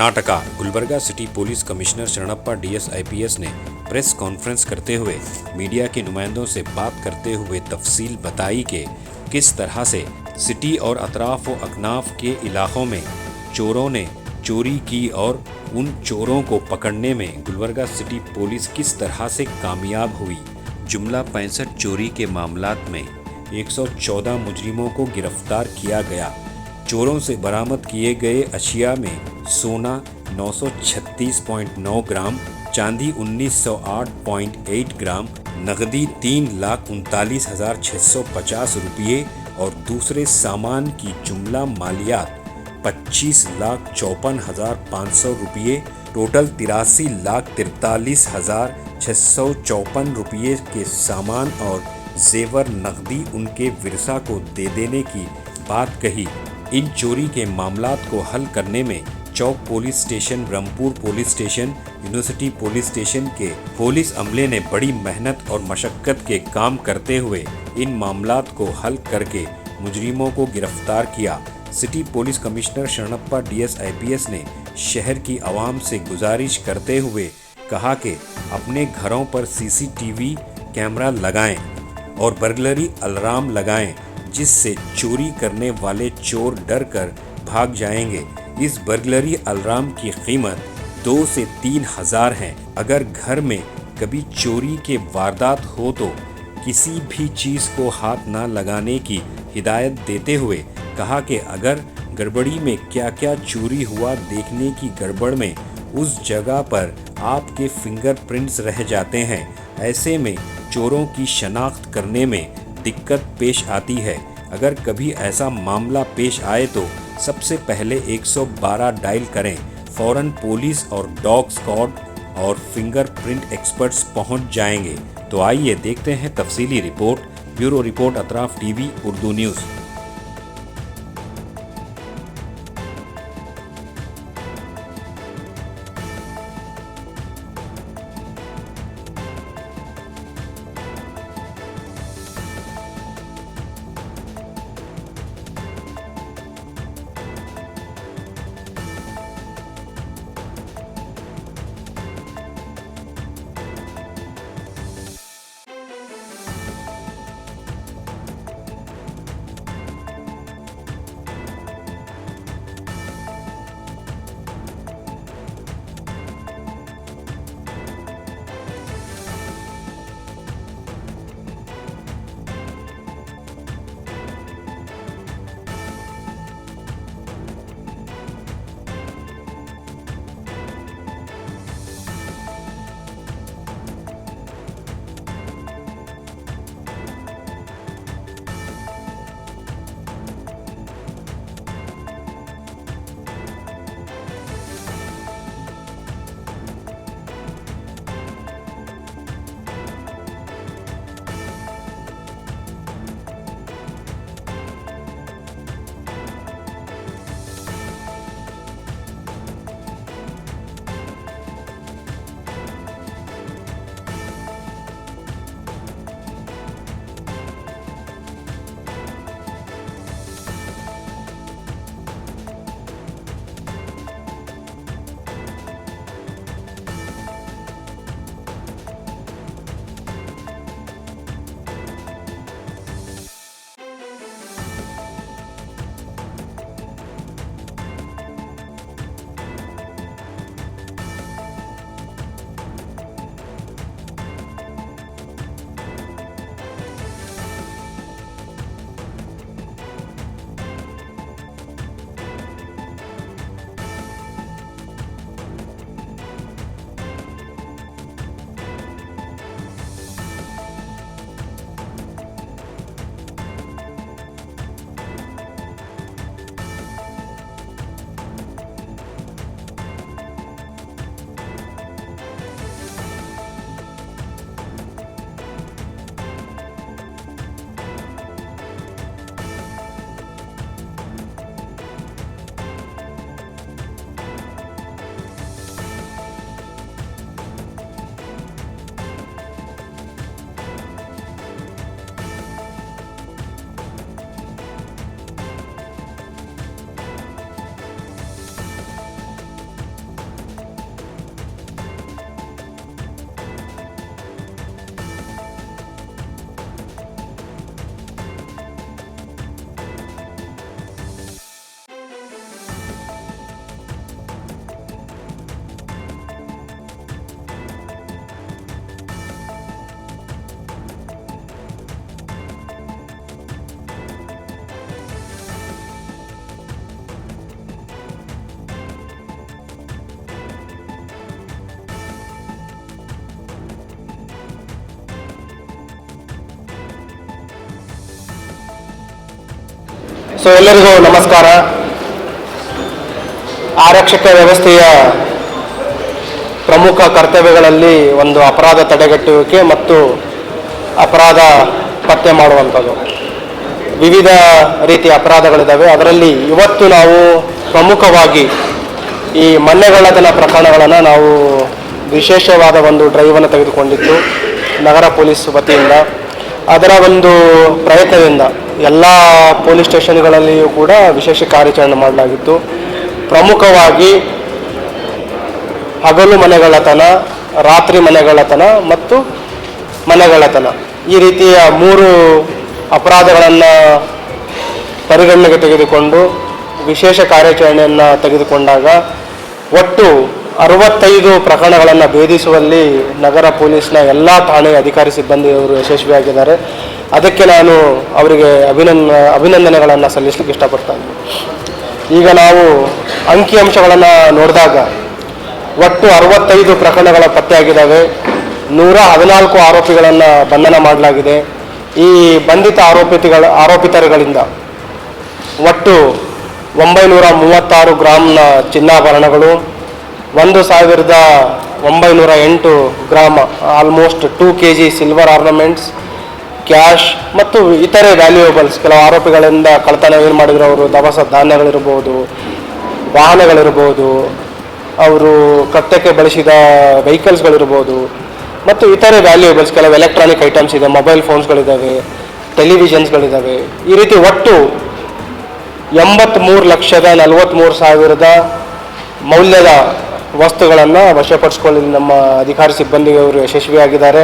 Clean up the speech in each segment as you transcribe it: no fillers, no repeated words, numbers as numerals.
Karnataka. Gulbarga city police commissioner Sharanappa DS IPS ने press conference करते हुए मीडिया के नुमाइंदों से बात करते हुए तफसील बताई कि किस तरह से सिटी और अतराफ व अकनाफ के इलाकों में चोरों ने चोरी की और उन चोरों को पकड़ने में गुलबर्गा सिटी पुलिस किस तरह से कामयाब हुई। जुमला 65 चोरी के मामलात में 114 मुजरिमों को गिरफ्तार किया गया। चोरों से बरामद किए गए अशिया में सोना 936.9 ग्राम, चांदी 1908.8 ग्राम, नकदी 3,39,650 रुपये और दूसरे सामान की जुमला मालियात 25,54,500 रुपये, टोटल 83,43,654 रुपये के सामान और जेवर नकदी उनके विरसा को दे देने की बात कही। इन चोरी के मामलात को हल करने में Chowk police station, Brahmapur police station, university police station के पुलिस अमले ने बड़ी मेहनत और मशक्कत के काम करते हुए इन मामलात को हल करके मुजरिमों को गिरफ्तार किया। City police commissioner Sharanappa DS IPS ने शहर की आवाम से गुजारिश करते हुए कहा कि अपने घरों पर सीसीटीवी कैमरा लगाएं और बर्गलरी अलार्म लगाएं, जिससे चोरी करने वाले चोर डर कर भाग जाएंगे। इस बर्गलरी अलार्म की कीमत 2 से 3 हज़ार है। अगर घर में कभी चोरी के वारदात हो तो किसी भी चीज़ को हाथ न लगाने की हिदायत देते हुए कहा कि अगर गड़बड़ी में क्या क्या चोरी हुआ देखने की गड़बड़ में उस जगह पर आपके फिंगरप्रिंट्स रह जाते हैं, ऐसे में चोरों की शनाख्त करने में दिक्कत पेश आती है। अगर कभी ऐसा मामला पेश आए तो सबसे पहले 112 डायल करें। फौरन पुलिस और डॉग स्क्वाड और फिंगरप्रिंट एक्सपर्ट्स पहुंच जाएंगे। तो आइए देखते हैं तफसीली report. Bureau report, Atraf TV, Urdu news. ಎಲ್ಲರಿಗೂ ನಮಸ್ಕಾರ. ಆರಕ್ಷಕ ವ್ಯವಸ್ಥೆಯ ಪ್ರಮುಖ ಕರ್ತವ್ಯಗಳಲ್ಲಿ ಒಂದು ಅಪರಾಧ ತಡೆಗಟ್ಟುವಿಕೆ ಮತ್ತು ಅಪರಾಧ ಪತ್ತೆ ಮಾಡುವಂಥದ್ದು. ವಿವಿಧ ರೀತಿಯ ಅಪರಾಧಗಳಿದ್ದಾವೆ. ಅದರಲ್ಲಿ ಇವತ್ತು ನಾವು ಪ್ರಮುಖವಾಗಿ ಈ ಮನೆಗಳ್ಳತನ ಪ್ರಕರಣಗಳನ್ನು ನಾವು ವಿಶೇಷವಾದ ಒಂದು ಡ್ರೈವನ್ನು ತೆಗೆದುಕೊಂಡಿದ್ದು ನಗರ ಪೊಲೀಸ್ ವತಿಯಿಂದ. ಅದರ ಒಂದು ಪ್ರಯತ್ನದಿಂದ ಎಲ್ಲ ಪೊಲೀಸ್ ಸ್ಟೇಷನ್ಗಳಲ್ಲಿಯೂ ಕೂಡ ವಿಶೇಷ ಕಾರ್ಯಾಚರಣೆ ಮಾಡಲಾಗಿತ್ತು. ಪ್ರಮುಖವಾಗಿ ಹಗಲು ಮನೆಗಳ್ಳತನ, ರಾತ್ರಿ ಮನೆಗಳ್ಳತನ ಮತ್ತು ಮನೆಗಳ್ಳತನ, ಈ ರೀತಿಯ 3 ಅಪರಾಧಗಳನ್ನು ಪರಿಗಣನೆಗೆ ತೆಗೆದುಕೊಂಡು ವಿಶೇಷ ಕಾರ್ಯಾಚರಣೆಯನ್ನು ತೆಗೆದುಕೊಂಡಾಗ ಒಟ್ಟು 65 ಪ್ರಕರಣಗಳನ್ನು ಭೇದಿಸುವಲ್ಲಿ ನಗರ ಪೊಲೀಸ್ನ ಎಲ್ಲ ಠಾಣೆಯ ಅಧಿಕಾರಿ ಸಿಬ್ಬಂದಿಯವರು ಯಶಸ್ವಿಯಾಗಿದ್ದಾರೆ. ಅದಕ್ಕೆ ನಾನು ಅವರಿಗೆ ಅಭಿನಂದನೆಗಳನ್ನು ಸಲ್ಲಿಸಲಿಕ್ಕೆ ಇಷ್ಟಪಡ್ತೇನೆ. ಈಗ ನಾವು ಅಂಕಿಅಂಶಗಳನ್ನು ನೋಡಿದಾಗ ಒಟ್ಟು 65 ಪ್ರಕರಣಗಳ ಪತ್ತೆಯಾಗಿದ್ದಾವೆ. 114 ಆರೋಪಿಗಳನ್ನು ಬಂಧನ ಮಾಡಲಾಗಿದೆ. ಈ ಬಂಧಿತ ಆರೋಪಿತರುಗಳಿಂದ ಒಟ್ಟು 936 ಗ್ರಾಮ್ನ ಚಿನ್ನಾಭರಣಗಳು, 1908 gram almost 2 kg silver ornaments, cash ಮತ್ತು ಇತರೆ ವ್ಯಾಲ್ಯೂಯಬಲ್ಸ್, ಕೆಲವು ಆರೋಪಿಗಳಿಂದ ಕಳ್ಳತನ ಏನು ಮಾಡಿದ್ರು ಅವರು ದವಸ ಧಾನ್ಯಗಳಿರ್ಬೋದು, ವಾಹನಗಳಿರ್ಬೋದು, ಅವರು ಕೃತ್ಯಕ್ಕೆ ಬಳಸಿದ ವೆಹಿಕಲ್ಸ್ಗಳಿರ್ಬೋದು ಮತ್ತು ಇತರೆ ವ್ಯಾಲ್ಯೂಯಬಲ್ಸ್, ಕೆಲವು ಎಲೆಕ್ಟ್ರಾನಿಕ್ ಐಟಮ್ಸ್ ಇದೆ, ಮೊಬೈಲ್ ಫೋನ್ಸ್ಗಳಿದ್ದಾವೆ, ಟೆಲಿವಿಷನ್ಸ್ಗಳಿದ್ದಾವೆ. ಈ ರೀತಿ ಒಟ್ಟು 83,43,000 ಮೌಲ್ಯದ ವಸ್ತುಗಳನ್ನು ವಶಪಡಿಸಿಕೊಳ್ಳಿ ನಮ್ಮ ಅಧಿಕಾರಿ ಸಿಬ್ಬಂದಿಯವರು ಯಶಸ್ವಿಯಾಗಿದ್ದಾರೆ.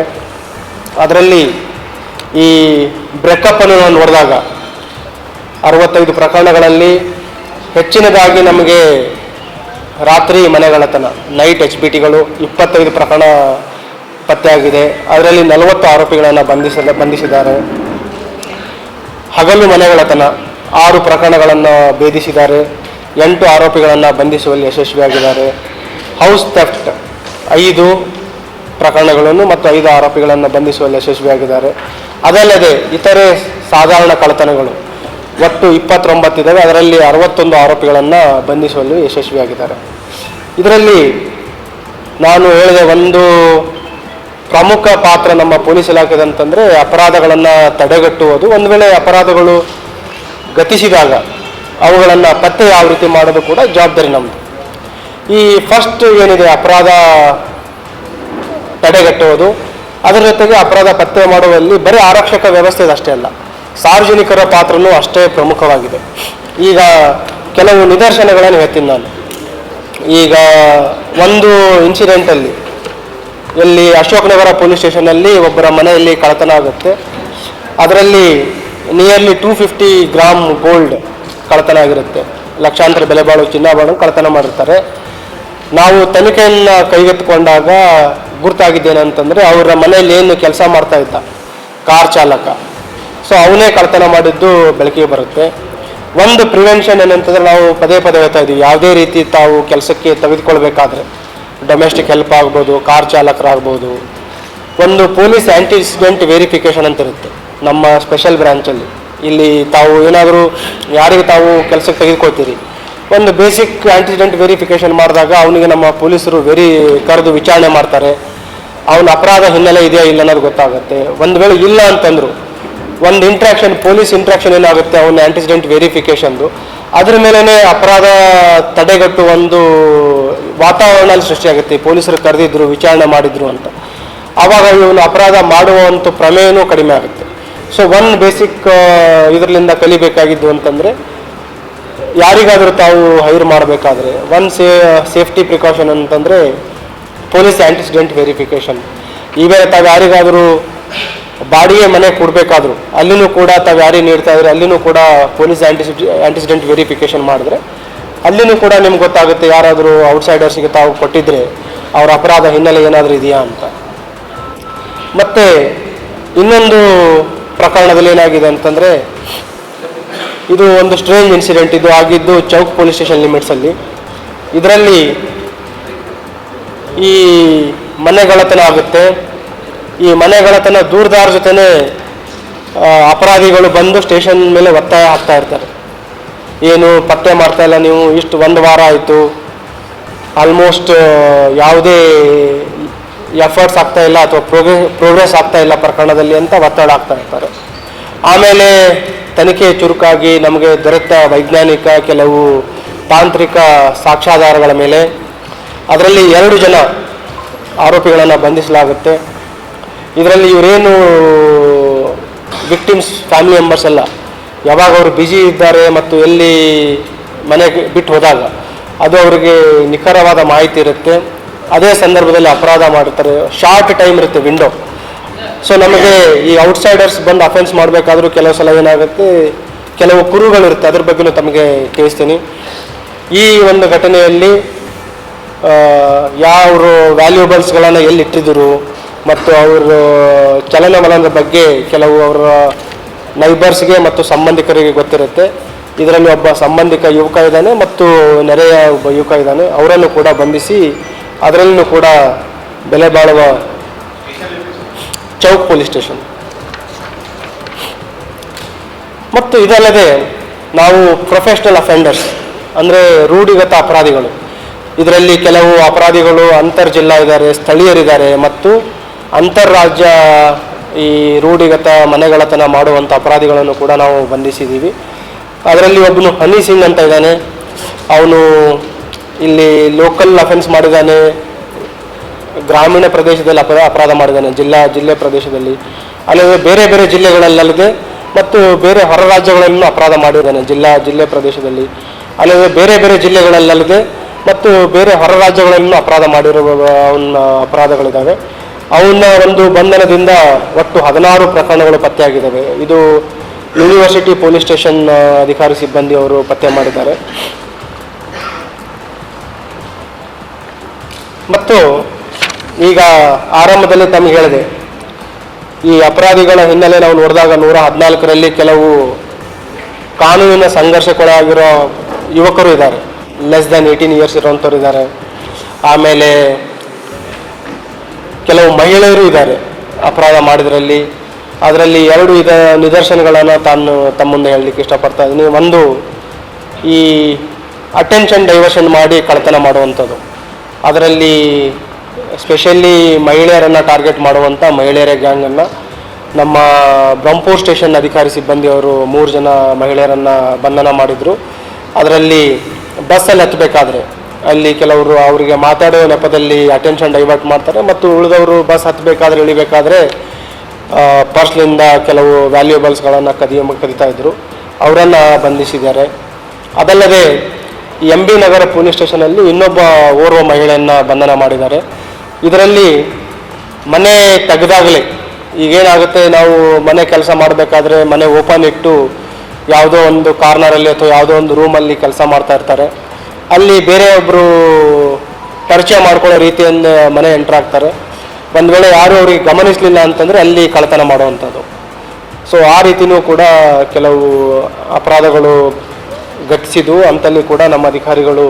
ಅದರಲ್ಲಿ ಈ ಬ್ರೇಕಪ್ಪನ್ನು ನಾವು ನೋಡಿದಾಗ 65 ಪ್ರಕರಣಗಳಲ್ಲಿ ಹೆಚ್ಚಿನದಾಗಿ ನಮಗೆ ರಾತ್ರಿ ಮನೆಗಳ್ಳತನ, ನೈಟ್ HPTಗಳು 25 ಪ್ರಕರಣ ಪತ್ತೆಯಾಗಿದೆ. ಅದರಲ್ಲಿ 40 ಆರೋಪಿಗಳನ್ನು ಬಂಧಿಸಿದ್ದಾರೆ. ಹಗಲು ಮನೆಗಳ್ಳತನ 6 ಪ್ರಕರಣಗಳನ್ನು ಭೇದಿಸಿದ್ದಾರೆ. 8 ಆರೋಪಿಗಳನ್ನು ಬಂಧಿಸುವಲ್ಲಿ ಯಶಸ್ವಿಯಾಗಿದ್ದಾರೆ. ಹೌಸ್ ಥೆಫ್ಟ್ 5 ಪ್ರಕರಣಗಳನ್ನು ಮತ್ತು 5 ಆರೋಪಿಗಳನ್ನು ಬಂಧಿಸುವಲ್ಲಿ ಯಶಸ್ವಿಯಾಗಿದ್ದಾರೆ. ಅದಲ್ಲದೆ ಇತರೆ ಸಾಧಾರಣ ಕಳ್ಳತನಗಳು ಒಟ್ಟು 29 ಇದ್ದಾವೆ. ಅದರಲ್ಲಿ 61 ಆರೋಪಿಗಳನ್ನು ಬಂಧಿಸುವಲ್ಲಿ ಯಶಸ್ವಿಯಾಗಿದ್ದಾರೆ. ಇದರಲ್ಲಿ ನಾನು ಹೇಳಿದ ಒಂದು ಪ್ರಮುಖ ಪಾತ್ರ ನಮ್ಮ ಪೊಲೀಸ್ ಇಲಾಖೆದು ಅಂತಂದರೆ ಅಪರಾಧಗಳನ್ನು ತಡೆಗಟ್ಟುವುದು. ಒಂದು ವೇಳೆ ಅಪರಾಧಗಳು ಗತಿಸಿದಾಗ ಅವುಗಳನ್ನು ಪತ್ತೆ ಯಾವ ರೀತಿ ಮಾಡೋದು ಕೂಡ ಜವಾಬ್ದಾರಿ ನಮ್ಮದು. ಈ ಫಸ್ಟ್ ಏನಿದೆ ಅಪರಾಧ ತಡೆಗಟ್ಟುವುದು, ಅದರ ಜೊತೆಗೆ ಅಪರಾಧ ಪತ್ತೆ ಮಾಡುವಲ್ಲಿ ಬರೀ ಆರಕ್ಷಕ ವ್ಯವಸ್ಥೆ ಅಷ್ಟೇ ಅಲ್ಲ, ಸಾರ್ವಜನಿಕರ ಪಾತ್ರನೂ ಅಷ್ಟೇ ಪ್ರಮುಖವಾಗಿದೆ. ಈಗ ಕೆಲವು ನಿದರ್ಶನಗಳನ್ನು ಹೇಳ್ತೀನಿ ನಾನು. ಈಗ ಒಂದು ಇನ್ಸಿಡೆಂಟಲ್ಲಿ ಎಲ್ಲಿ ಅಶೋಕನಗರ ಪೊಲೀಸ್ ಸ್ಟೇಷನಲ್ಲಿ ಒಬ್ಬರ ಮನೆಯಲ್ಲಿ ಕಳ್ಳತನ ಆಗುತ್ತೆ. ಅದರಲ್ಲಿ ನಿಯರ್ಲಿ 250 ಗ್ರಾಮ್ ಗೋಲ್ಡ್ ಕಳ್ಳತನ ಆಗಿರುತ್ತೆ. ಲಕ್ಷಾಂತರ ಬೆಲೆ ಬಾಳುವ ಚಿನ್ನಾಭರಣ ಕಳ್ಳತನ ಮಾಡಿರ್ತಾರೆ. ನಾವು ತನಿಖೆಯನ್ನು ಕೈಗೆತ್ತಿಕೊಂಡಾಗ ಗುರ್ತಾಗಿದ್ದೇನಂತಂದರೆ ಅವರ ಮನೆಯಲ್ಲಿ ಏನು ಕೆಲಸ ಮಾಡ್ತಾ ಇದ್ದ ಕಾರ್ ಚಾಲಕ, ಸೊ ಅವನೇ ಕಳ್ಳತನ ಮಾಡಿದ್ದು ಬೆಳಕಿಗೆ ಬರುತ್ತೆ. ಒಂದು ಪ್ರಿವೆನ್ಷನ್ ಏನಂತಂದರೆ ನಾವು ಪದೇ ಹೇಳ್ತಾ ಇದ್ದೀವಿ, ಯಾವುದೇ ರೀತಿ ತಾವು ಕೆಲಸಕ್ಕೆ ತೆಗೆದುಕೊಳ್ಬೇಕಾದ್ರೆ ಡೊಮೆಸ್ಟಿಕ್ ಹೆಲ್ಪ್ ಆಗ್ಬೋದು, ಕಾರ್ ಚಾಲಕರಾಗ್ಬೋದು, ಒಂದು ಪೊಲೀಸ್ ಆ್ಯಂಟಿಸಿಡೆಂಟ್ ವೆರಿಫಿಕೇಷನ್ ಅಂತ ಇರುತ್ತೆ ನಮ್ಮ ಸ್ಪೆಷಲ್ ಬ್ರಾಂಚಲ್ಲಿ. ಇಲ್ಲಿ ತಾವು ಏನಾದರೂ ಯಾರಿಗೆ ತಾವು ಕೆಲಸಕ್ಕೆ ತೆಗೆದುಕೊಳ್ತೀರಿ, ಒಂದು ಬೇಸಿಕ್ ಆ್ಯಂಟಿಸಿಡೆಂಟ್ ವೆರಿಫಿಕೇಷನ್ ಮಾಡಿದಾಗ ಅವನಿಗೆ ನಮ್ಮ ಪೊಲೀಸರು ಕರೆದು ವಿಚಾರಣೆ ಮಾಡ್ತಾರೆ. ಅವನ ಅಪರಾಧ ಹಿನ್ನೆಲೆ ಇದೆಯಾ ಇಲ್ಲ ಅನ್ನೋದು ಗೊತ್ತಾಗುತ್ತೆ. ಒಂದು ವೇಳೆ ಇಲ್ಲ ಅಂತಂದರು ಒಂದು ಇಂಟ್ರಾಕ್ಷನ್, ಪೊಲೀಸ್ ಇಂಟ್ರಾಕ್ಷನ್ ಏನಾಗುತ್ತೆ ಅವನ ಆ್ಯಂಟಿಸಿಡೆಂಟ್ ವೆರಿಫಿಕೇಷನ್ದು, ಅದ್ರ ಮೇಲೇ ಅಪರಾಧ ತಡೆಗಟ್ಟು ಒಂದು ವಾತಾವರಣ ಸೃಷ್ಟಿಯಾಗುತ್ತೆ. ಪೊಲೀಸರು ಕರೆದಿದ್ರು, ವಿಚಾರಣೆ ಮಾಡಿದ್ರು ಅಂತ. ಆವಾಗ ಇವನು ಅಪರಾಧ ಮಾಡುವಂಥ ಪ್ರಮೇಯನೂ ಕಡಿಮೆ ಆಗುತ್ತೆ. ಸೊ ಒನ್ ಬೇಸಿಕ್ ಇದರಿಂದ ಕಲಿಬೇಕಾಗಿದ್ದು ಅಂತಂದರೆ, ಯಾರಿಗಾದರೂ ತಾವು ಹೈರ್ ಮಾಡಬೇಕಾದ್ರೆ ಸೇಫ್ಟಿ ಪ್ರಿಕಾಷನ್ ಅಂತಂದರೆ ಪೊಲೀಸ್ ಆ್ಯಂಟಿಸಿಡೆಂಟ್ ವೆರಿಫಿಕೇಷನ್. ಈಗ ತಾವು ಯಾರಿಗಾದರೂ ಬಾಡಿಗೆ ಮನೆ ಕೊಡಬೇಕಾದ್ರು ಅಲ್ಲಿನೂ ಕೂಡ ತಾವು ಯಾರಿಗೆ ನೀಡ್ತಾ ಇದ್ರೆ ಅಲ್ಲಿನೂ ಕೂಡ ಪೊಲೀಸ್ ಆ್ಯಂಟಿಸಿಡೆಂಟ್ ವೆರಿಫಿಕೇಷನ್ ಮಾಡಿದ್ರೆ ಅಲ್ಲಿನೂ ಕೂಡ ನಿಮ್ಗೆ ಗೊತ್ತಾಗುತ್ತೆ ಯಾರಾದರೂ ಔಟ್ಸೈಡರ್ಸಿಗೆ ತಾವು ಕೊಟ್ಟಿದ್ರೆ ಅವರ ಅಪರಾಧ ಹಿನ್ನೆಲೆ ಏನಾದರೂ ಇದೆಯಾ ಅಂತ. ಮತ್ತು ಇನ್ನೊಂದು ಪ್ರಕರಣದಲ್ಲಿ ಏನಾಗಿದೆ ಅಂತಂದರೆ, ಇದು ಒಂದು ಸ್ಟ್ರೇಂಜ್ ಇನ್ಸಿಡೆಂಟ್. ಇದು ಆಗಿದ್ದು ಚೌಕ್ ಪೊಲೀಸ್ ಸ್ಟೇಷನ್ ಲಿಮಿಟ್ಸಲ್ಲಿ. ಇದರಲ್ಲಿ ಈ ಮನೆಗಳ್ಳತನ ಆಗುತ್ತೆ. ಈ ಮನೆಗಳ್ಳತನ ದೂರದಾರ ಜೊತೆನೇ ಅಪರಾಧಿಗಳು ಬಂದು ಸ್ಟೇಷನ್ ಮೇಲೆ ಒತ್ತಾಯ ಹಾಕ್ತಾ ಇರ್ತಾರೆ. ಏನು ಪತ್ತೆ ಮಾಡ್ತಾ ಇಲ್ಲ ನೀವು, ಇಷ್ಟು ಒಂದು ವಾರ ಆಯಿತು, ಆಲ್ಮೋಸ್ಟ್ ಯಾವುದೇ ಎಫರ್ಟ್ಸ್ ಆಗ್ತಾ ಇಲ್ಲ ಅಥವಾ ಪ್ರೋಗ್ರೆಸ್ ಆಗ್ತಾ ಇಲ್ಲ ಪ್ರಕರಣದಲ್ಲಿ ಅಂತ ಒತ್ತಡ ಆಗ್ತಾ ಇರ್ತಾರೆ. ಆಮೇಲೆ ತನಿಖೆ ಚುರುಕಾಗಿ ನಮಗೆ ದೊರೆತ ವೈಜ್ಞಾನಿಕ ಕೆಲವು ತಾಂತ್ರಿಕ ಸಾಕ್ಷ್ಯಾಧಾರಗಳ ಮೇಲೆ ಅದರಲ್ಲಿ 2 ಜನ ಆರೋಪಿಗಳನ್ನು ಬಂಧಿಸಲಾಗುತ್ತೆ. ಇದರಲ್ಲಿ ಇವರೇನು ವಿಕ್ಟಿಮ್ಸ್ ಫ್ಯಾಮಿಲಿ ಮೆಂಬರ್ಸ್ ಎಲ್ಲ ಯಾವಾಗ ಅವರು ಬ್ಯುಸಿ ಇದ್ದಾರೆ ಮತ್ತು ಎಲ್ಲಿ ಮನೆಗೆ ಬಿಟ್ಟು ಹೋದಾಗ ಅದು ಅವರಿಗೆ ನಿಖರವಾದ ಮಾಹಿತಿ ಇರುತ್ತೆ. ಅದೇ ಸಂದರ್ಭದಲ್ಲಿ ಅಪರಾಧ ಮಾಡ್ತಾರೆ. ಶಾರ್ಟ್ ಟೈಮ್ ಇರುತ್ತೆ ವಿಂಡೋ. ಸೊ ನಮಗೆ ಈ ಔಟ್ಸೈಡರ್ಸ್ ಬಂದು ಅಫೆನ್ಸ್ ಮಾಡಬೇಕಾದ್ರೂ ಕೆಲವು ಸಲ ಏನಾಗುತ್ತೆ, ಕೆಲವು ಕುರುಗಳಿರುತ್ತೆ. ಅದ್ರ ಬಗ್ಗೆಯೂ ತಮಗೆ ತಿಳಿಸ್ತೀನಿ. ಈ ಒಂದು ಘಟನೆಯಲ್ಲಿ ಯಾವರು ವ್ಯಾಲ್ಯೂಬಲ್ಸ್ಗಳನ್ನು ಎಲ್ಲಿ ಇಟ್ಟಿದ್ದರು ಮತ್ತು ಅವರ ಚಲನವಲನದ ಬಗ್ಗೆ ಕೆಲವು ಅವರ ನೈಬರ್ಸ್ಗೆ ಮತ್ತು ಸಂಬಂಧಿಕರಿಗೆ ಗೊತ್ತಿರುತ್ತೆ. ಇದರಲ್ಲಿ ಒಬ್ಬ ಸಂಬಂಧಿಕ ಯುವಕ ಇದ್ದಾನೆ ಮತ್ತು ನೆರೆಯ ಒಬ್ಬ ಯುವಕ ಇದ್ದಾನೆ. ಅವರನ್ನು ಕೂಡ ಬಂಧಿಸಿ ಅದರಲ್ಲೂ ಕೂಡ ಬೆಲೆ ಬಾಳುವ ಚೌಕ್ ಪೊಲೀಸ್ ಸ್ಟೇಷನ್. ಮತ್ತು ಇದಲ್ಲದೆ ನಾವು ಪ್ರೊಫೆಷ್ನಲ್ ಅಫೆಂಡರ್ಸ್ ಅಂದರೆ ರೂಢಿಗತ ಅಪರಾಧಿಗಳು, ಇದರಲ್ಲಿ ಕೆಲವು ಅಪರಾಧಿಗಳು ಅಂತರ್ಜಿಲ್ಲಾ ಇದ್ದಾರೆ, ಸ್ಥಳೀಯರಿದ್ದಾರೆ ಮತ್ತು ಅಂತಾರಾಜ್ಯ ಈ ರೂಢಿಗತ ಮನೆಗಳತನ ಮಾಡುವಂಥ ಅಪರಾಧಿಗಳನ್ನು ಕೂಡ ನಾವು ಬಂಧಿಸಿದ್ದೀವಿ. ಅದರಲ್ಲಿ ಒಬ್ಬನು ಹನಿ ಸಿಂಗ್ ಅಂತ ಇದ್ದಾನೆ. ಅವನು ಇಲ್ಲಿ ಲೋಕಲ್ ಅಫೆನ್ಸ್ ಮಾಡಿದ್ದಾನೆ, ಗ್ರಾಮೀಣ ಪ್ರದೇಶದಲ್ಲಿ ಅಪರಾಧ ಮಾಡಿದ್ದಾನೆ, ಜಿಲ್ಲೆ ಪ್ರದೇಶದಲ್ಲಿ, ಅಲ್ಲದೆ ಬೇರೆ ಬೇರೆ ಜಿಲ್ಲೆಗಳಲ್ಲದೆ ಮತ್ತು ಬೇರೆ ಹೊರ ರಾಜ್ಯಗಳನ್ನು ಅಪರಾಧ ಮಾಡಿದ್ದಾನೆ ಜಿಲ್ಲೆ ಪ್ರದೇಶದಲ್ಲಿ, ಅಲ್ಲದೆ ಬೇರೆ ಬೇರೆ ಜಿಲ್ಲೆಗಳಲ್ಲದೆ ಮತ್ತು ಬೇರೆ ಹೊರ ರಾಜ್ಯಗಳನ್ನು ಅಪರಾಧ ಮಾಡಿರುವ ಅವನ ಅಪರಾಧಗಳಿದ್ದಾವೆ. ಅವನ ಒಂದು ಬಂಧನದಿಂದ ಒಟ್ಟು 16 ಪ್ರಕರಣಗಳು ಪತ್ತೆಯಾಗಿದ್ದಾವೆ. ಇದು ಯೂನಿವರ್ಸಿಟಿ ಪೊಲೀಸ್ ಸ್ಟೇಷನ್ ಅಧಿಕಾರಿ ಸಿಬ್ಬಂದಿ ಅವರು ಪತ್ತೆ ಮಾಡಿದ್ದಾರೆ. ಮತ್ತು ಈಗ ಆರಂಭದಲ್ಲಿ ತಮಗೆ ಹೇಳಿದೆ, ಈ ಅಪರಾಧಿಗಳ ಹಿನ್ನೆಲೆ ನಾವು ನೋಡಿದಾಗ 114ರಲ್ಲಿ ಕೆಲವು ಕಾನೂನಿನ ಸಂಘರ್ಷಕ್ಕೊಳಗಾಗಿರೋ ಯುವಕರು ಇದ್ದಾರೆ, ಲೆಸ್ ದ್ಯಾನ್ 18 ಇಯರ್ಸ್ ಇರೋಂಥವ್ರು ಇದ್ದಾರೆ. ಆಮೇಲೆ ಕೆಲವು ಮಹಿಳೆಯರು ಇದ್ದಾರೆ ಅಪರಾಧ ಮಾಡಿದ್ರಲ್ಲಿ. ಅದರಲ್ಲಿ 2 ನಿದರ್ಶನಗಳನ್ನು ತಮ್ಮ ಮುಂದೆ ಹೇಳಲಿಕ್ಕೆ ಇಷ್ಟಪಡ್ತಾ ಇದ್ದೀನಿ. ಒಂದು, ಈ ಅಟೆನ್ಷನ್ ಡೈವರ್ಷನ್ ಮಾಡಿ ಕಳ್ಳತನ ಮಾಡುವಂಥದ್ದು. ಅದರಲ್ಲಿ ಸ್ಪೆಷಲಿ ಮಹಿಳೆಯರನ್ನು ಟಾರ್ಗೆಟ್ ಮಾಡುವಂಥ ಮಹಿಳೆಯರ ಗ್ಯಾಂಗನ್ನು ನಮ್ಮ ಬ್ರಹ್ಮಪುರ ಸ್ಟೇಷನ್ ಅಧಿಕಾರಿ ಸಿಬ್ಬಂದಿಯವರು 3 ಜನ ಮಹಿಳೆಯರನ್ನು ಬಂಧನ ಮಾಡಿದರು. ಅದರಲ್ಲಿ ಬಸ್ಸಲ್ಲಿ ಹತ್ತಬೇಕಾದ್ರೆ ಅಲ್ಲಿ ಕೆಲವರು ಅವರಿಗೆ ಮಾತಾಡೋ ನೆಪದಲ್ಲಿ ಅಟೆನ್ಷನ್ ಡೈವರ್ಟ್ ಮಾಡ್ತಾರೆ ಮತ್ತು ಉಳಿದವರು ಬಸ್ ಹತ್ತಬೇಕಾದ್ರೆ ಇಳಿಬೇಕಾದ್ರೆ ಪರ್ಸ್ಲಿಂದ ಕೆಲವು ವ್ಯಾಲ್ಯೂಬಲ್ಸ್ಗಳನ್ನು ಕದೀತಾ ಇದ್ದರು. ಅವರನ್ನು ಬಂಧಿಸಿದ್ದಾರೆ. ಅದಲ್ಲದೆ MB ನಗರ ಪೊಲೀಸ್ ಸ್ಟೇಷನಲ್ಲಿ ಓರ್ವ ಮಹಿಳೆಯನ್ನು ಬಂಧನ ಮಾಡಿದ್ದಾರೆ. ಇದರಲ್ಲಿ ಮನೆ ತೆಗೆದಾಗಲೇ ಈಗೇನಾಗುತ್ತೆ, ನಾವು ಮನೆ ಕೆಲಸ ಮಾಡಬೇಕಾದ್ರೆ ಮನೆ ಓಪನ್ ಇಟ್ಟು ಯಾವುದೋ ಒಂದು ಕಾರ್ನರಲ್ಲಿ ಅಥವಾ ಯಾವುದೋ ಒಂದು ರೂಮಲ್ಲಿ ಕೆಲಸ ಮಾಡ್ತಾ ಇರ್ತಾರೆ. ಅಲ್ಲಿ ಬೇರೆ ಒಬ್ಬರು ಪರಿಚಯ ಮಾಡ್ಕೊಳ್ಳೋ ರೀತಿಯಿಂದ ಮನೆ ಎಂಟ್ರ್ ಆಗ್ತಾರೆ. ಒಂದು ವೇಳೆ ಯಾರು ಅವ್ರಿಗೆ ಗಮನಿಸಲಿಲ್ಲ ಅಂತಂದರೆ ಅಲ್ಲಿ ಕಳ್ಳತನ ಮಾಡುವಂಥದ್ದು. ಸೊ ಆ ರೀತಿಯೂ ಕೂಡ ಕೆಲವು ಅಪರಾಧಗಳು ಘಟಿಸಿದ್ವು. ಅಂತಲ್ಲಿ ಕೂಡ ನಮ್ಮ ಅಧಿಕಾರಿಗಳು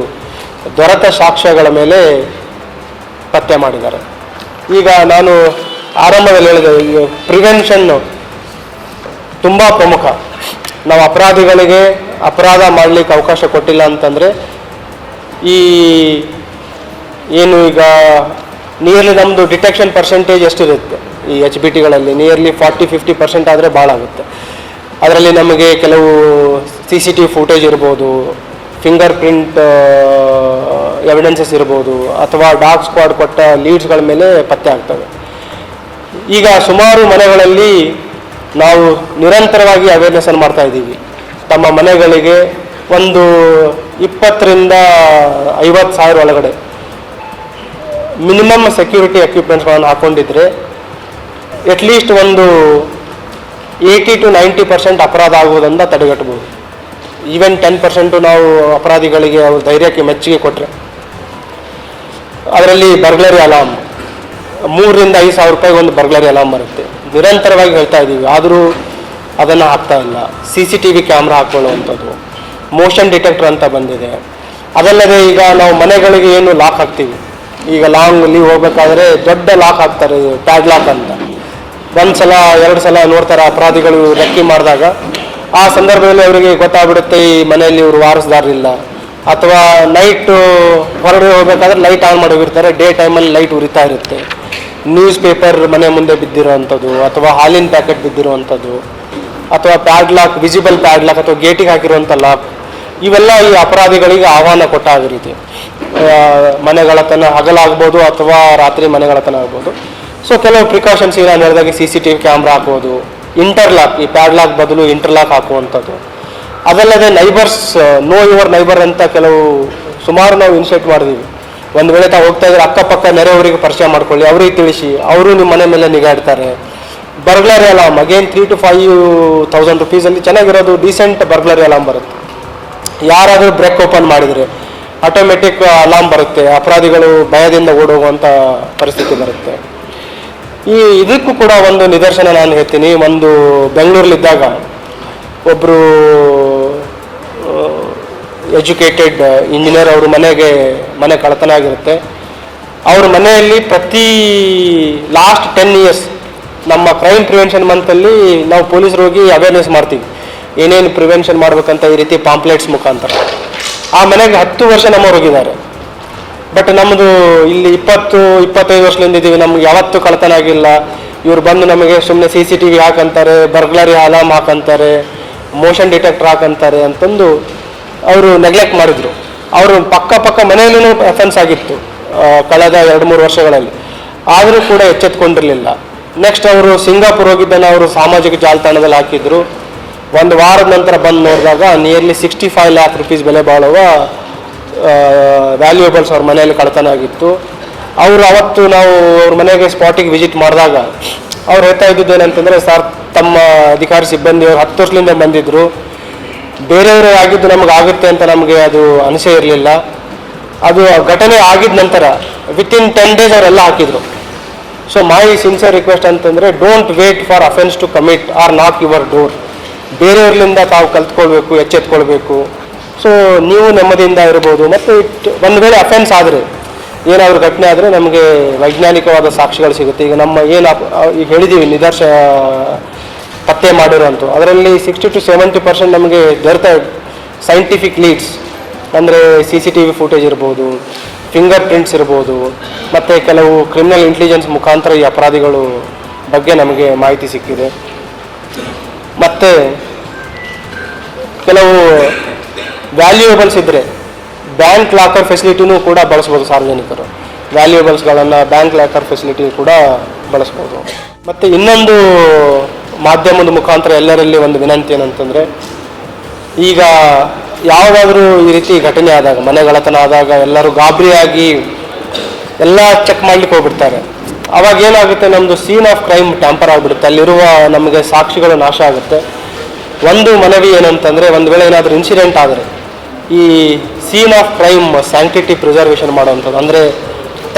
ದೊರೆತ ಸಾಕ್ಷ್ಯಗಳ ಮೇಲೆ ಪತ್ತೆ ಮಾಡಿದ್ದಾರೆ. ಈಗ ನಾನು ಆರಂಭದಲ್ಲಿ ಹೇಳಿದೆ, ಈಗ ಪ್ರಿವೆನ್ಷನ್ನು ತುಂಬ ಪ್ರಮುಖ. ನಾವು ಅಪರಾಧಿಗಳಿಗೆ ಅಪರಾಧ ಮಾಡಲಿಕ್ಕೆ ಅವಕಾಶ ಕೊಟ್ಟಿಲ್ಲ ಅಂತಂದರೆ ಈ ಏನು ಈಗ ನಿಯರ್ಲಿ ನಮ್ಮದು ಡಿಟೆಕ್ಷನ್ ಪರ್ಸೆಂಟೇಜ್ ಎಷ್ಟಿರುತ್ತೆ ಈ HBTಗಳಲ್ಲಿ, ನಿಯರ್ಲಿ 40-50% ಆದರೆ ಭಾಳ ಆಗುತ್ತೆ. ಅದರಲ್ಲಿ ನಮಗೆ ಕೆಲವು CCTV ಫುಟೇಜ್ ಇರ್ಬೋದು, ಫಿಂಗರ್ ಪ್ರಿಂಟ್ ಎವಿಡೆನ್ಸಸ್ ಇರ್ಬೋದು, ಅಥವಾ ಡಾಗ್ ಸ್ಕ್ವಾಡ್ ಕೊಟ್ಟ ಲೀಡ್ಸ್ಗಳ ಮೇಲೆ ಪತ್ತೆ ಆಗ್ತವೆ. ಈಗ ಸುಮಾರು ಮನೆಗಳಲ್ಲಿ ನಾವು ನಿರಂತರವಾಗಿ ಅವೇರ್ನೆಸ್ಸನ್ನು ಮಾಡ್ತಾ ಇದ್ದೀವಿ. ತಮ್ಮ ಮನೆಗಳಿಗೆ ಒಂದು 20,000 to 50,000 ಒಳಗಡೆ ಮಿನಿಮಮ್ ಸೆಕ್ಯೂರಿಟಿ ಎಕ್ವಿಪ್ಮೆಂಟ್ಸ್ಗಳನ್ನು ಹಾಕ್ಕೊಂಡಿದ್ರೆ ಅಟ್ಲೀಸ್ಟ್ ಒಂದು 80 to 90% ಅಪರಾಧ ಆಗುವುದನ್ನು ತಡೆಗಟ್ಟಬಹುದು. ಈವನ್ 10% ನಾವು ಅಪರಾಧಿಗಳಿಗೆ ಅವ್ರ ಧೈರ್ಯಕ್ಕೆ ಮೆಚ್ಚುಗೆ ಕೊಟ್ಟರೆ. ಅದರಲ್ಲಿ ಬರ್ಗ್ಲರಿ ಅಲಾರ್ಮ್ 3,000 to 5,000 ರೂಪಾಯಿಗೆ ಒಂದು ಬರ್ಗ್ಲರಿ ಅಲಾರ್ಮ್ ಬರುತ್ತೆ. ನಿರಂತರವಾಗಿ ಹೇಳ್ತಾ ಇದ್ದೀವಿ, ಆದರೂ ಅದನ್ನು ಹಾಕ್ತಾ ಇಲ್ಲ. CCTV ಕ್ಯಾಮ್ರಾ ಹಾಕ್ಕೊಳ್ಳುವಂಥದ್ದು, ಮೋಷನ್ ಡಿಟೆಕ್ಟರ್ ಅಂತ ಬಂದಿದೆ. ಅದಲ್ಲದೆ ಈಗ ನಾವು ಮನೆಗಳಿಗೆ ಏನು ಲಾಕ್ ಹಾಕ್ತೀವಿ, ಈಗ ಲಾಂಗ್ ಲೀವ್ ಹೋಗ್ಬೇಕಾದ್ರೆ ದೊಡ್ಡ ಲಾಕ್ ಹಾಕ್ತಾರೆ, ಟ್ಯಾಗ್ ಲಾಕ್ ಅಂತ. 1 ಸಲ 2 ಸಲ ನೋಡ್ತಾರೆ ಅಪರಾಧಿಗಳು ರೆಕ್ಕಿ ಮಾಡಿದಾಗ ಆ ಸಂದರ್ಭದಲ್ಲಿ ಅವರಿಗೆ ಗೊತ್ತಾಗ್ಬಿಡುತ್ತೆ ಈ ಮನೆಯಲ್ಲಿ ಇವರು ವಾರಸ್ದಾರರಿಲ್ಲ, ಅಥವಾ ನೈಟು ಹೊರಗಡೆ ಹೋಗ್ಬೇಕಾದ್ರೆ ಲೈಟ್ ಆನ್ ಮಾಡಿ ಹೋಗಿರ್ತಾರೆ, ಡೇ ಟೈಮಲ್ಲಿ ಲೈಟ್ ಉರಿತಾ ಇರುತ್ತೆ. ನ್ಯೂಸ್ ಪೇಪರ್ ಮನೆ ಮುಂದೆ ಬಿದ್ದಿರೋವಂಥದ್ದು, ಅಥವಾ ಹಾಲಿನ ಪ್ಯಾಕೆಟ್ ಬಿದ್ದಿರುವಂಥದ್ದು, ಅಥವಾ ಪ್ಯಾಡ್ಲಾಕ್, ವಿಸಿಬಲ್ ಪ್ಯಾಡ್ಲಾಕ್ ಅಥವಾ ಗೇಟಿಗೆ ಹಾಕಿರುವಂಥ ಲಾಕ್, ಇವೆಲ್ಲ ಈ ಅಪರಾಧಿಗಳಿಗೆ ಆಹ್ವಾನ ಕೊಟ್ಟಾಗ ರೀತಿ. ಮನೆಗಳತನ ಹಗಲಾಗ್ಬೋದು ಅಥವಾ ರಾತ್ರಿ ಮನೆಗಳತನ ಆಗ್ಬೋದು. ಸೊ ಕೆಲವು ಪ್ರಿಕಾಷನ್ಸ್ ಈಗ ನಾನು ಹೇಳಿದಾಗೆ CCTV ಕ್ಯಾಮ್ರಾ ಹಾಕೋದು, ಇಂಟರ್ಲಾಕ್, ಈ ಪ್ಯಾಡ್ಲಾಕ್ ಬದಲು ಇಂಟರ್ಲಾಕ್ ಹಾಕುವಂಥದ್ದು. ಅದಲ್ಲದೆ ನೈಬರ್ಸ್, ನೋ ಯುವರ್ ನೈಬರ್ ಅಂತ ಕೆಲವು ಸುಮಾರು ನಾವು ಇನಿಷಿಯೇಟ್ ಮಾಡಿದ್ದೀವಿ. ಒಂದು ವೇಳೆ ತಾವು ಹೋಗ್ತಾ ಇದ್ರೆ ಅಕ್ಕಪಕ್ಕ ನೆರೆಯವರಿಗೆ ಪರಿಚಯ ಮಾಡ್ಕೊಳ್ಳಿ, ಅವ್ರಿಗೆ ತಿಳಿಸಿ, ಅವರು ನಿಮ್ಮ ಮನೆ ಮೇಲೆ ನಿಗಾ ಇಡ್ತಾರೆ. ಬರ್ಗ್ಲರಿ ಅಲಾರ್ಮ್, ಅಗೇನ್ 3,000 to 5,000 rupees ಚೆನ್ನಾಗಿರೋದು ಡೀಸೆಂಟ್ ಬರ್ಗ್ಲರಿ ಅಲಾರ್ಮ್ ಬರುತ್ತೆ. ಯಾರಾದರೂ ಬ್ರೇಕ್ ಓಪನ್ ಮಾಡಿದರೆ ಆಟೋಮೆಟಿಕ್ ಅಲಾರ್ಮ್ ಬರುತ್ತೆ, ಅಪರಾಧಿಗಳು ಭಯದಿಂದ ಓಡೋಗುವಂಥ ಪರಿಸ್ಥಿತಿ ಬರುತ್ತೆ. ಇದಕ್ಕೂ ಕೂಡ ಒಂದು ನಿದರ್ಶನ ನಾನು ಹೇಳ್ತೀನಿ. ಒಂದು ಬೆಂಗಳೂರಲ್ಲಿದ್ದಾಗ ಒಬ್ಬರು ಎಜುಕೇಟೆಡ್ ಇಂಜಿನಿಯರ್, ಅವರು ಮನೆ ಕಳ್ಳತನ ಆಗಿರುತ್ತೆ. ಅವ್ರ ಮನೆಯಲ್ಲಿ ಪ್ರತಿ ಲಾಸ್ಟ್ 10 years ನಮ್ಮ ಕ್ರೈಮ್ ಪ್ರಿವೆನ್ಷನ್ ಮಂತಲ್ಲಿ ನಾವು ಪೊಲೀಸರು ಹೋಗಿ ಅವೇರ್ನೆಸ್ ಮಾಡ್ತೀವಿ, ಏನೇನು ಪ್ರಿವೆನ್ಷನ್ ಮಾಡ್ಬೇಕಂತ ಈ ರೀತಿ ಪಾಂಪ್ಲೆಟ್ಸ್ ಮುಖಾಂತರ. ಆ ಮನೆಗೆ 10 ವರ್ಷ ನಮ್ಮವ್ರು ಹೋಗಿದ್ದಾರೆ. ಬಟ್ ನಮ್ಮದು ಇಲ್ಲಿ 20-25 ವರ್ಷದಿಂದ ಇದ್ದೀವಿ, ನಮ್ಗೆ ಯಾವತ್ತೂ ಕಳ್ಳತನ ಆಗಿಲ್ಲ. ಇವ್ರು ಬಂದು ನಮಗೆ ಸುಮ್ಮನೆ CCTV ಹಾಕಂತಾರೆ, ಬರ್ಗ್ಲರಿ ಅಲಾರ್ಮ್ ಹಾಕಂತಾರೆ, ಮೋಷನ್ ಡಿಟೆಕ್ಟರ್ ಹಾಕಂತಾರೆ ಅಂತಂದು ಅವರು ನೆಗ್ಲೆಕ್ಟ್ ಮಾಡಿದರು. ಅವರು ಪಕ್ಕ ಮನೆಯಲ್ಲೂ ಅಫೆನ್ಸ್ ಆಗಿತ್ತು ಕಳೆದ 2-3 ವರ್ಷಗಳಲ್ಲಿ, ಆದರೂ ಕೂಡ ಎಚ್ಚೆತ್ಕೊಂಡಿರಲಿಲ್ಲ. ನೆಕ್ಸ್ಟ್ ಅವರು ಸಿಂಗಾಪುರ್ ಹೋಗಿದ್ದನ್ನು ಅವರು ಸಾಮಾಜಿಕ ಜಾಲತಾಣದಲ್ಲಿ ಹಾಕಿದ್ರು. ಒಂದು ವಾರದ ನಂತರ ಬಂದು ನೋಡಿದಾಗ ನಿಯರ್ಲಿ 65 lakh rupees ಬೆಲೆ ಬಾಳುವ ವ್ಯಾಲ್ಯೂಯಬಲ್ಸ್ ಅವ್ರ ಮನೆಯಲ್ಲಿ ಕಳ್ಳತನ ಆಗಿತ್ತು. ಅವರು ಅವತ್ತು ನಾವು ಅವ್ರ ಮನೆಗೆ ಸ್ಪಾಟಿಗೆ ವಿಸಿಟ್ ಮಾಡಿದಾಗ ಅವ್ರು ಹೇಳ್ತಾ ಇದ್ದಿದ್ದು ಏನಂತಂದರೆ, ಸರ್ ತಮ್ಮ ಅಧಿಕಾರಿ ಸಿಬ್ಬಂದಿಯವರು 10 ವರ್ಷದಿಂದ ಬಂದಿದ್ದರು, ಬೇರೆಯವರು ಆಗಿದ್ದು ನಮಗೆ ಆಗುತ್ತೆ ಅಂತ ನಮಗೆ ಅದು ಅನಿಸೇ ಇರಲಿಲ್ಲ. ಅದು ಘಟನೆ ಆಗಿದ ನಂತರ ವಿತಿನ್ 10 days ಅವರೆಲ್ಲ ಹಾಕಿದರು. ಸೊ ಮೈ ಸಿನ್ಸಿಯರ್ ರಿಕ್ವೆಸ್ಟ್ ಅಂತಂದರೆ, don't wait for offence to commit or knock your door. ಬೇರೆಯವ್ರಲಿಂದ ತಾವು ಕಲ್ತ್ಕೊಳ್ಬೇಕು, ಎಚ್ಚೆತ್ಕೊಳ್ಬೇಕು. ಸೊ ನೀವು ನೆಮ್ಮದಿಯಿಂದ ಇರ್ಬೋದು. ಮತ್ತು ಒಂದು ವೇಳೆ ಅಫೆನ್ಸ್ ಆದರೆ, ಏನಾದರೂ ಘಟನೆ ಆದರೆ ನಮಗೆ ವೈಜ್ಞಾನಿಕವಾದ ಸಾಕ್ಷಿಗಳು ಸಿಗುತ್ತೆ. ಈಗ ನಮ್ಮ ಈಗ ಹೇಳಿದ್ದೀವಿ ಪತ್ತೆ ಮಾಡಿರೋಂಥ ಅದರಲ್ಲಿ 60 to 70% ನಮಗೆ ದೊರೆತ ಸೈಂಟಿಫಿಕ್ ಲೀಡ್ಸ್, ಅಂದರೆ CCTV ಫುಟೇಜ್ ಇರ್ಬೋದು, ಫಿಂಗರ್ ಪ್ರಿಂಟ್ಸ್ ಇರ್ಬೋದು, ಮತ್ತು ಕೆಲವು ಕ್ರಿಮಿನಲ್ ಇಂಟೆಲಿಜೆನ್ಸ್ ಮುಖಾಂತರ ಈ ಅಪರಾಧಿಗಳು ಬಗ್ಗೆ ನಮಗೆ ಮಾಹಿತಿ ಸಿಕ್ಕಿದೆ. ಮತ್ತು ಕೆಲವು ವ್ಯಾಲ್ಯೂಯಬಲ್ಸ್ ಇದ್ದರೆ ಬ್ಯಾಂಕ್ ಲಾಕರ್ ಫೆಸಿಲಿಟಿನೂ ಕೂಡ ಬಳಸ್ಬೋದು. ಸಾರ್ವಜನಿಕರು ವ್ಯಾಲ್ಯೂಯಬಲ್ಸ್ಗಳನ್ನು ಬ್ಯಾಂಕ್ ಲಾಕರ್ ಫೆಸಿಲಿಟಿ ಕೂಡ ಬಳಸ್ಬೋದು. ಮತ್ತು ಇನ್ನೊಂದು ಮಾಧ್ಯಮದ ಮುಖಾಂತರ ಎಲ್ಲರಲ್ಲಿ ಒಂದು ವಿನಂತಿ ಏನಂತಂದರೆ, ಈಗ ಯಾವುದಾದ್ರೂ ಈ ರೀತಿ ಘಟನೆ ಆದಾಗ, ಮನೆಗಳತನ ಆದಾಗ ಎಲ್ಲರೂ ಗಾಬರಿಯಾಗಿ ಎಲ್ಲ ಚೆಕ್ ಮಾಡ್ಲಿಕ್ಕೆ ಹೋಗ್ಬಿಡ್ತಾರೆ. ಅವಾಗ ಏನಾಗುತ್ತೆ, ನಮ್ಮದು ಸೀನ್ ಆಫ್ ಕ್ರೈಮ್ ಟ್ಯಾಂಪರ್ ಆಗಿಬಿಡುತ್ತೆ, ಅಲ್ಲಿರುವ ನಮಗೆ ಸಾಕ್ಷಿಗಳು ನಾಶ ಆಗುತ್ತೆ. ಒಂದು ಮನವಿ ಏನಂತಂದರೆ, ಒಂದು ವೇಳೆ ಏನಾದರೂ ಇನ್ಸಿಡೆಂಟ್ ಆದರೆ ಈ scene of crime sanctity preservation ಮಾಡುವಂಥದ್ದು, ಅಂದರೆ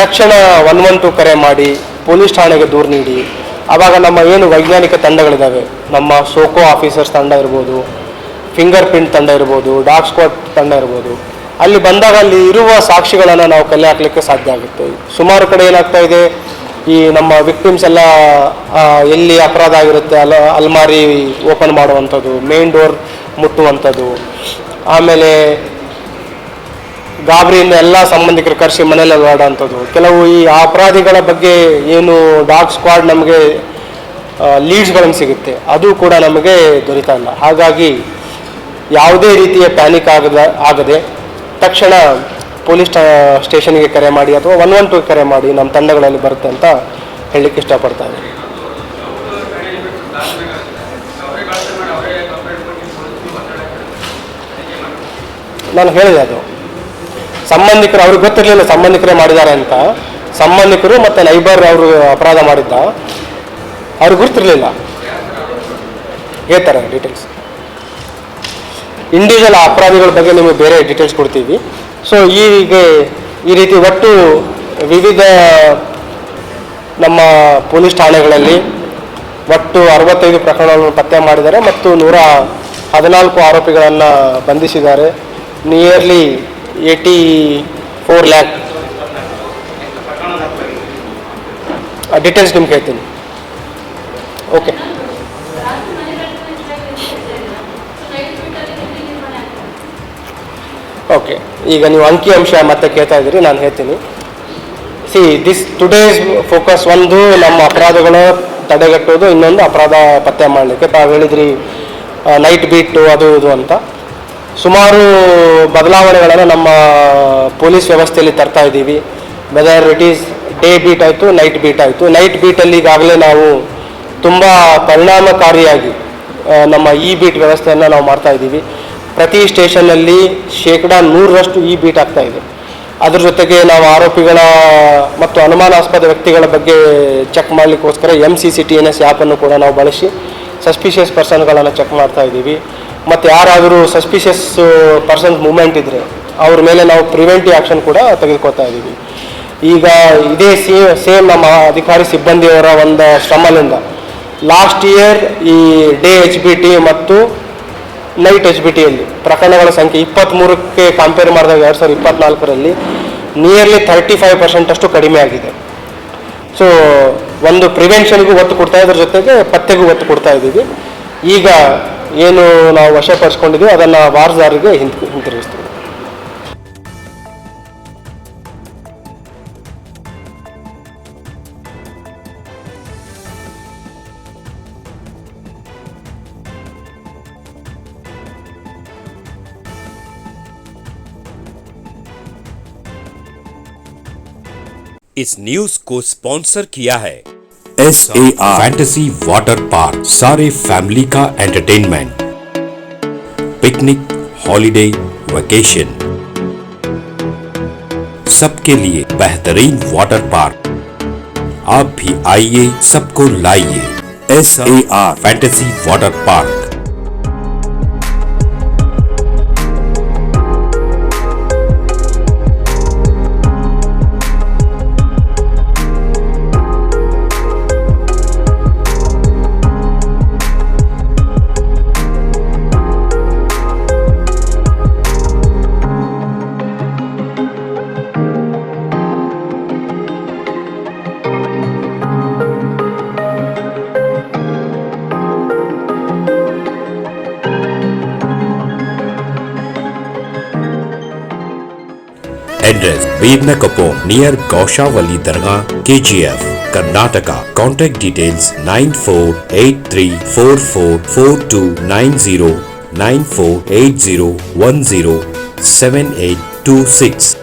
ತಕ್ಷಣ 112 ಕರೆ ಮಾಡಿ ಪೊಲೀಸ್ ಠಾಣೆಗೆ ದೂರು ನೀಡಿ, ಆವಾಗ ನಮ್ಮ ಏನು ವೈಜ್ಞಾನಿಕ ತಂಡಗಳಿದ್ದಾವೆ, ನಮ್ಮ ಸೋಕೋ ಆಫೀಸರ್ಸ್ ತಂಡ ಇರ್ಬೋದು, ಫಿಂಗರ್ ಪ್ರಿಂಟ್ ತಂಡ ಇರ್ಬೋದು, ಡಾಗ್ ಸ್ಕ್ವಾಡ್ ತಂಡ ಇರ್ಬೋದು, ಅಲ್ಲಿ ಬಂದಾಗ ಅಲ್ಲಿ ಇರುವ ಸಾಕ್ಷಿಗಳನ್ನು ನಾವು ಕಲೆ ಹಾಕಲಿಕ್ಕೆ ಸಾಧ್ಯ ಆಗುತ್ತೆ. ಸುಮಾರು ಕಡೆ ಏನಾಗ್ತಾ ಇದೆ, ಈ ನಮ್ಮ ವಿಕ್ಟಿಮ್ಸ್ ಎಲ್ಲ ಎಲ್ಲಿ ಅಪರಾಧ ಆಗಿರುತ್ತೆ ಅಲ್ಮಾರಿ ಓಪನ್ ಮಾಡುವಂಥದ್ದು, ಮೇನ್ ಡೋರ್ ಮುಟ್ಟುವಂಥದ್ದು, ಆಮೇಲೆ ಗಾಬರಿಯಿಂದ ಎಲ್ಲ ಸಂಬಂಧಿಕರು ಕರೆಸಿ ಮನೆಯಲ್ಲಿ ಓಡಾಡುವಂಥದ್ದು. ಕೆಲವು ಈ ಅಪರಾಧಿಗಳ ಬಗ್ಗೆ ಏನು ಡಾಗ್ ಸ್ಕ್ವಾಡ್ ನಮಗೆ ಲೀಡ್ಸ್ಗಳನ್ನು ಸಿಗುತ್ತೆ, ಅದು ಕೂಡ ನಮಗೆ ದೊರೀತಾ ಇಲ್ಲ. ಹಾಗಾಗಿ ಯಾವುದೇ ರೀತಿಯ ಪ್ಯಾನಿಕ್ ಆಗದೆ ತಕ್ಷಣ ಪೊಲೀಸ್ ಸ್ಟೇಷನ್ಗೆ ಕರೆ ಮಾಡಿ ಅಥವಾ 112 ಕರೆ ಮಾಡಿ, ನಮ್ಮ ತಂಡಗಳಲ್ಲಿ ಬರುತ್ತೆ ಅಂತ ಹೇಳಲಿಕ್ಕೆ ಇಷ್ಟಪಡ್ತಾರೆ. ನಾನು ಹೇಳಿದೆ, ಅದು ಸಂಬಂಧಿಕರು, ಅವ್ರಿಗೆ ಗೊತ್ತಿರಲಿಲ್ಲ ಸಂಬಂಧಿಕರೇ ಮಾಡಿದ್ದಾರೆ ಅಂತ. ಸಂಬಂಧಿಕರು ಮತ್ತು ನೈಬರ್ ಅವರು ಅಪರಾಧ ಮಾಡಿದ್ದ, ಅವ್ರಿಗೆ ಗೊತ್ತಿರಲಿಲ್ಲ. ಹೇಳ್ತಾರೆ ಡೀಟೇಲ್ಸ್. ಇಂಡಿವಿಜುವಲ್ ಅಪರಾಧಿಗಳ ಬಗ್ಗೆ ನಿಮಗೆ ಬೇರೆ ಡೀಟೇಲ್ಸ್ ಕೊಡ್ತೀವಿ. ಸೊ ಈಗ ಈ ರೀತಿ ಒಟ್ಟು ವಿವಿಧ ನಮ್ಮ ಪೊಲೀಸ್ ಠಾಣೆಗಳಲ್ಲಿ ಒಟ್ಟು 65 ಪ್ರಕರಣಗಳನ್ನು ಪತ್ತೆ ಮಾಡಿದ್ದಾರೆ ಮತ್ತು 114 ಆರೋಪಿಗಳನ್ನು ಬಂಧಿಸಿದ್ದಾರೆ. ನಿಯರ್ಲಿ 84 lakh ಡೀಟೇಲ್ಸ್ ನಿಮ್ಗೆ ಹೇಳ್ತೀನಿ. ಓಕೆ, ಓಕೆ, ಈಗ ನೀವು ಅಂಕಿಅಂಶ ಮತ್ತೆ ಕೇಳ್ತಾ ಇದ್ದೀರಿ, ನಾನು ಹೇಳ್ತೀನಿ. ದಿಸ್ ಟುಡೇಸ್ ಫೋಕಸ್ ಒಂದು ನಮ್ಮ ಅಪರಾಧಗಳ ತಡೆಗಟ್ಟೋದು, ಇನ್ನೊಂದು ಅಪರಾಧ ಪತ್ತೆ ಮಾಡಲಿಕ್ಕೆ. ತಾವು ಹೇಳಿದ್ರಿ ನೈಟ್ ಬೀಟು ಅದು ಇದು ಅಂತ. ಸುಮಾರು ಬದಲಾವಣೆಗಳನ್ನು ನಮ್ಮ ಪೊಲೀಸ್ ವ್ಯವಸ್ಥೆಯಲ್ಲಿ ತರ್ತಾ ಇದ್ದೀವಿ. Whether it is day beat ಆಯಿತು, ನೈಟ್ ಬೀಟ್ ಆಯಿತು. ನೈಟ್ ಬೀಟಲ್ಲಿ ಈಗಾಗಲೇ ನಾವು ತುಂಬ ಪರಿಣಾಮಕಾರಿಯಾಗಿ ನಮ್ಮ ಇ ಬೀಟ್ ವ್ಯವಸ್ಥೆಯನ್ನು ನಾವು ಮಾಡ್ತಾ ಇದ್ದೀವಿ. ಪ್ರತಿ ಸ್ಟೇಷನ್ನಲ್ಲಿ 100% ಇ ಬೀಟ್ ಆಗ್ತಾ ಇದೆ. ಅದ್ರ ಜೊತೆಗೆ ನಾವು ಆರೋಪಿಗಳ ಮತ್ತು ಅನುಮಾನಾಸ್ಪದ ವ್ಯಕ್ತಿಗಳ ಬಗ್ಗೆ ಚೆಕ್ ಮಾಡಲಿಕ್ಕೋಸ್ಕರ MCCTNS ಆ್ಯಪನ್ನು ಕೂಡ ನಾವು ಬಳಸಿ ಸಸ್ಪಿಷಿಯಸ್ ಪರ್ಸನ್ಗಳನ್ನು ಚೆಕ್ ಮಾಡ್ತಾ ಇದ್ದೀವಿ. ಮತ್ತು ಯಾರಾದರೂ ಸಸ್ಪಿಷಿಯಸ್ ಪರ್ಸನ್ಸ್ ಮೂವ್ಮೆಂಟ್ ಇದ್ದರೆ ಅವ್ರ ಮೇಲೆ ನಾವು ಪ್ರಿವೆಂಟಿವ್ ಆ್ಯಕ್ಷನ್ ಕೂಡ ತೆಗೆದುಕೊಳ್ತಾ ಇದ್ದೀವಿ. ಈಗ ಇದೇ ಸೇಮ್ ನಮ್ಮ ಅಧಿಕಾರಿ ಸಿಬ್ಬಂದಿಯವರ ಒಂದು ಶ್ರಮದಿಂದ ಲಾಸ್ಟ್ ಇಯರ್ ಈ ಡೇ HBT ಮತ್ತು ನೈಟ್ HBTಯಲ್ಲಿ ಪ್ರಕರಣಗಳ ಸಂಖ್ಯೆ 23ಕ್ಕೆ ಕಂಪೇರ್ ಮಾಡಿದಾಗ 2024ರಲ್ಲಿ ನಿಯರ್ಲಿ 35% ಅಷ್ಟು ಕಡಿಮೆ ಆಗಿದೆ. ಸೊ ಒಂದು ಪ್ರಿವೆನ್ಷನ್ಗೂ ಒತ್ತು ಕೊಡ್ತಾ ಇದ್ರ ಜೊತೆಗೆ ಪತ್ತೆಗೂ ಒತ್ತು ಕೊಡ್ತಾ ಇದ್ದೀವಿ. ಈಗ ಏನು ನಾವು ವಶಪಡಿಸ್ಕೊಂಡಿದ್ದೀವಿ ಅದನ್ನು ವಾರದಾರಿಗೆ ಹಿಂತಿರುಗಿಸ್ತೀವಿ. इस न्यूज को स्पॉन्सर किया है SAR फैंटेसी वाटर पार्क। सारे फैमिली का एंटरटेनमेंट, पिकनिक, हॉलिडे, वेकेशन, सबके लिए बेहतरीन वाटर पार्क। आप भी आइए, सबको लाइए। SAR fantasy water park. Address Vednakapur near Gaushavali Dargah, KGF, Karnataka. Contact details 9483444290 9480107826.